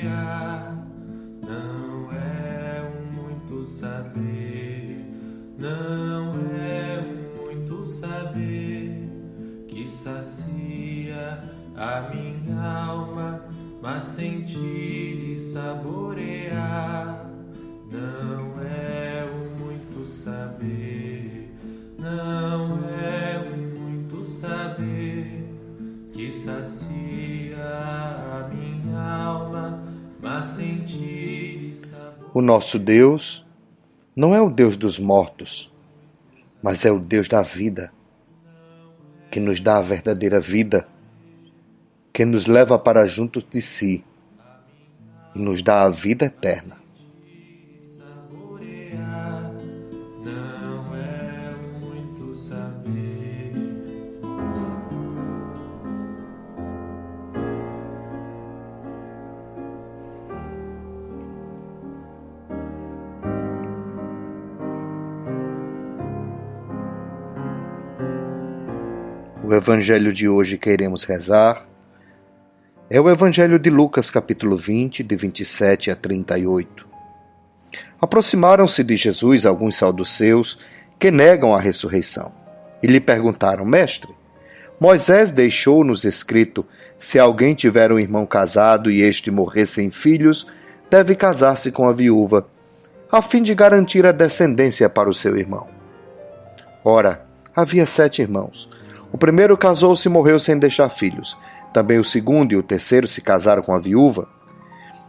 saborear. Não é muito saber, não é muito saber que sacia a minha alma, mas sentir e saborear. Não é muito saber, não é muito saber que sacia a minha alma, mas sentir e saborear. O nosso Deus não é o Deus dos mortos, mas é o Deus da vida, que nos dá a verdadeira vida, que nos leva para junto de si e nos dá a vida eterna. Não é muito saber. O evangelho de hoje que iremos rezar é o evangelho de Lucas, capítulo 20, de 27 a 38. Aproximaram-se de Jesus alguns saduceus que negam a ressurreição e lhe perguntaram: Mestre, Moisés deixou-nos escrito: se alguém tiver um irmão casado e este morrer sem filhos, deve casar-se com a viúva, a fim de garantir a descendência para o seu irmão. Ora, havia 7 irmãos. O primeiro casou-se e morreu sem deixar filhos. Também o segundo e o terceiro se casaram com a viúva.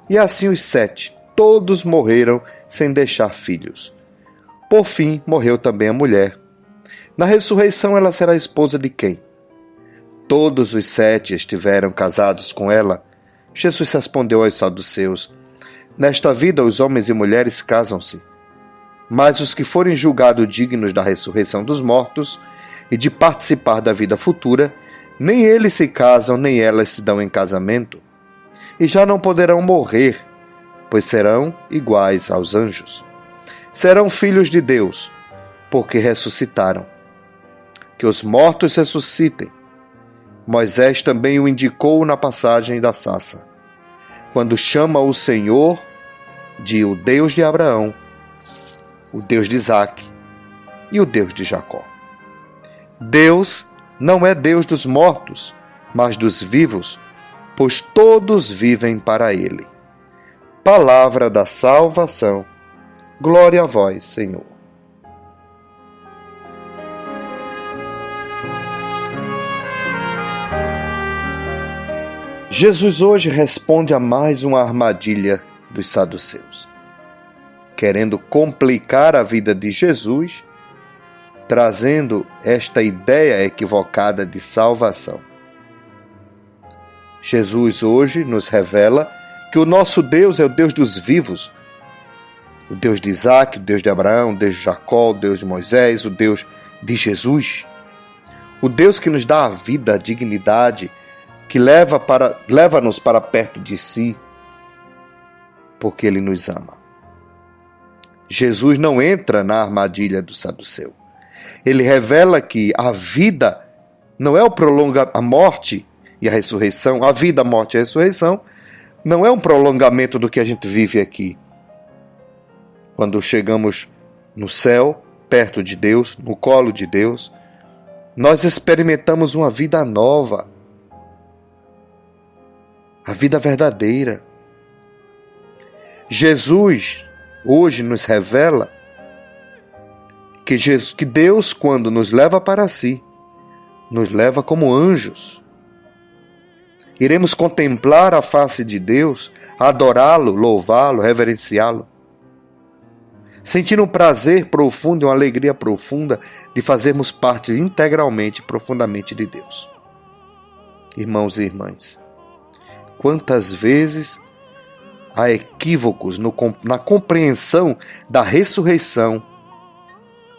E assim os 7, todos morreram sem deixar filhos. Por fim, morreu também a mulher. Na ressurreição, ela será esposa de quem? Todos os 7 estiveram casados com ela. Jesus respondeu aos saduceus: nesta vida, os homens e mulheres casam-se. Mas os que forem julgados dignos da ressurreição dos mortos e de participar da vida futura, nem eles se casam, nem elas se dão em casamento, e já não poderão morrer, pois serão iguais aos anjos. Serão filhos de Deus, porque ressuscitaram. Que os mortos ressuscitem. Moisés também o indicou na passagem da sarça, quando chama o Senhor de o Deus de Abraão, o Deus de Isaque e o Deus de Jacó. Deus não é Deus dos mortos, mas dos vivos, pois todos vivem para Ele. Palavra da salvação. Glória a vós, Senhor. Jesus hoje responde a mais uma armadilha dos saduceus, querendo complicar a vida de Jesus, trazendo esta ideia equivocada de salvação. Jesus hoje nos revela que o nosso Deus é o Deus dos vivos, o Deus de Isaque, o Deus de Abraão, o Deus de Jacó, o Deus de Moisés, o Deus de Jesus, o Deus que nos dá a vida, a dignidade, que leva-nos para perto de si, porque Ele nos ama. Jesus não entra na armadilha do saduceu. Ele revela que a vida não é a morte e a ressurreição, a vida, a morte e a ressurreição não é um prolongamento do que a gente vive aqui. Quando chegamos no céu, perto de Deus, no colo de Deus, nós experimentamos uma vida nova, a vida verdadeira. Jesus hoje nos revela que Deus, quando nos leva para si, nos leva como anjos. Iremos contemplar a face de Deus, adorá-lo, louvá-lo, reverenciá-lo, sentindo um prazer profundo e uma alegria profunda de fazermos parte integralmente, profundamente de Deus. Irmãos e irmãs, quantas vezes há equívocos na compreensão da ressurreição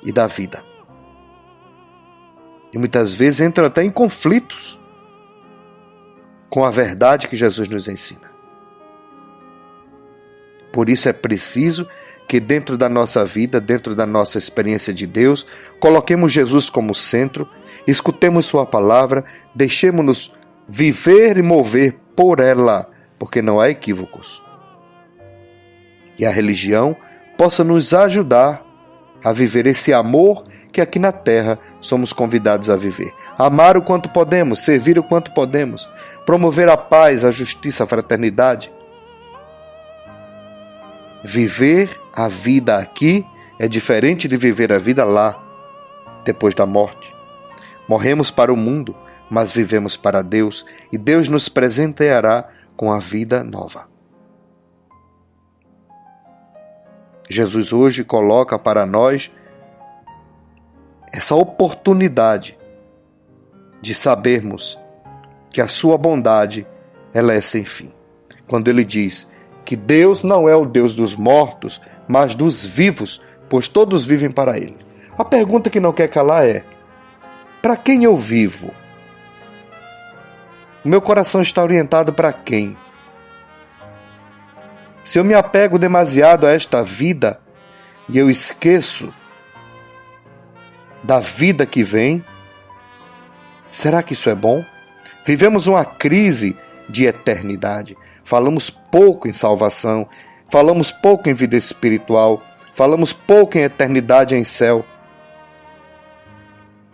e da vida. E muitas vezes entram até em conflitos com a verdade que Jesus nos ensina. Por isso é preciso que dentro da nossa vida, dentro da nossa experiência de Deus, coloquemos Jesus como centro, escutemos sua palavra, deixemos-nos viver e mover por ela, porque não há equívocos. e a religião possa nos ajudar a viver esse amor que aqui na terra somos convidados a viver. Amar o quanto podemos, servir o quanto podemos, promover a paz, a justiça, a fraternidade. Viver a vida aqui é diferente de viver a vida lá, depois da morte. Morremos para o mundo, mas vivemos para Deus, e Deus nos presenteará com a vida nova. Jesus hoje coloca para nós essa oportunidade de sabermos que a sua bondade ela é sem fim. Quando ele diz que Deus não é o Deus dos mortos, mas dos vivos, pois todos vivem para ele. A pergunta que não quer calar é: para quem eu vivo? O meu coração está orientado para quem? Se eu me apego demasiado a esta vida e eu esqueço da vida que vem, será que isso é bom? Vivemos uma crise de eternidade. Falamos pouco em salvação, falamos pouco em vida espiritual, falamos pouco em eternidade em céu.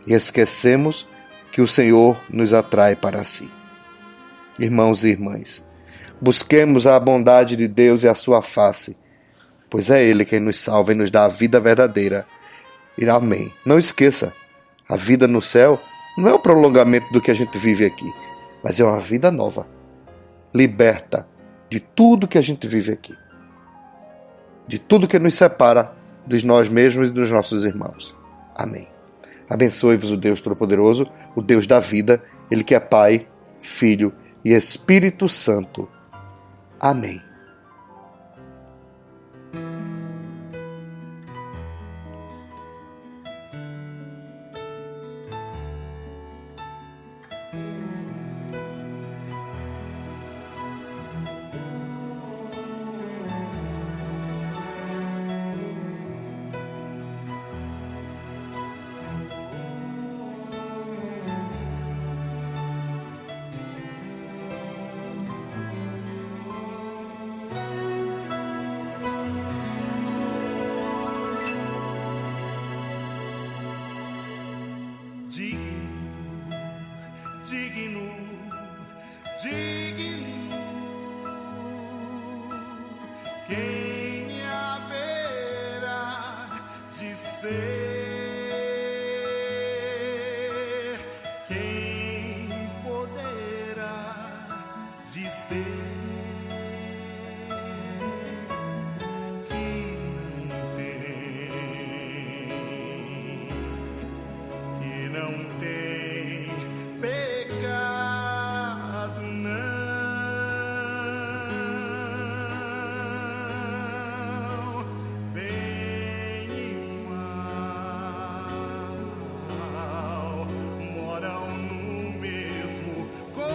E esquecemos que o Senhor nos atrai para si. Irmãos e irmãs, busquemos a bondade de Deus e a sua face, pois é Ele quem nos salva e nos dá a vida verdadeira. E amém. Não esqueça, a vida no céu não é o prolongamento do que a gente vive aqui, mas é uma vida nova, liberta de tudo que a gente vive aqui, de tudo que nos separa de nós mesmos e dos nossos irmãos. Amém. Abençoe-vos o Deus Todo-Poderoso, o Deus da vida, Ele que é Pai, Filho e Espírito Santo. Amém. Digno, quem haverá de ser, quem poderá dizer que não tem, que não tem pecado, não. Bem e mal moram no mesmo coração.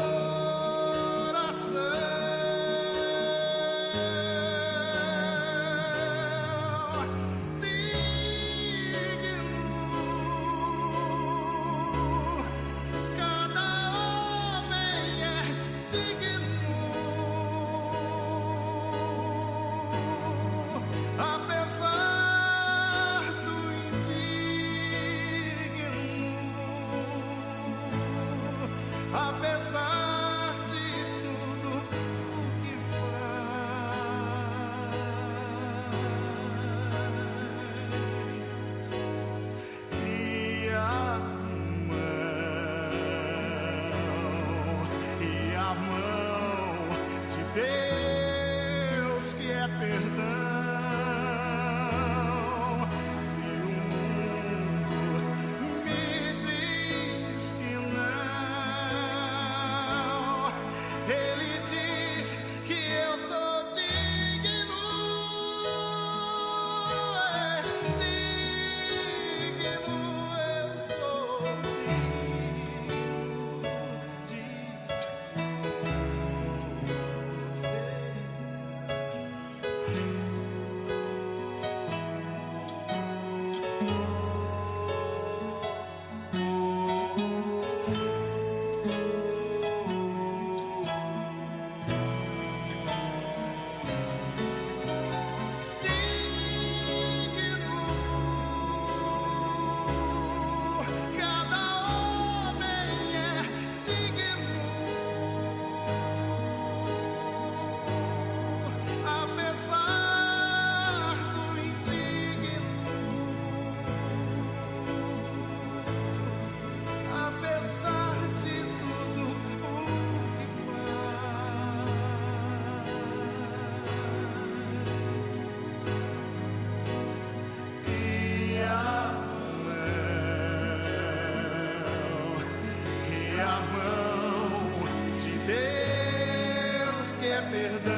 Digno, cada homem é digno, apesar do indigno, apesar de tudo o que faz. E a mão de Deus que é perdão. Se o mundo me diz que não, Ele diz que eu sou digno. Digno, eu sou digno. perdão.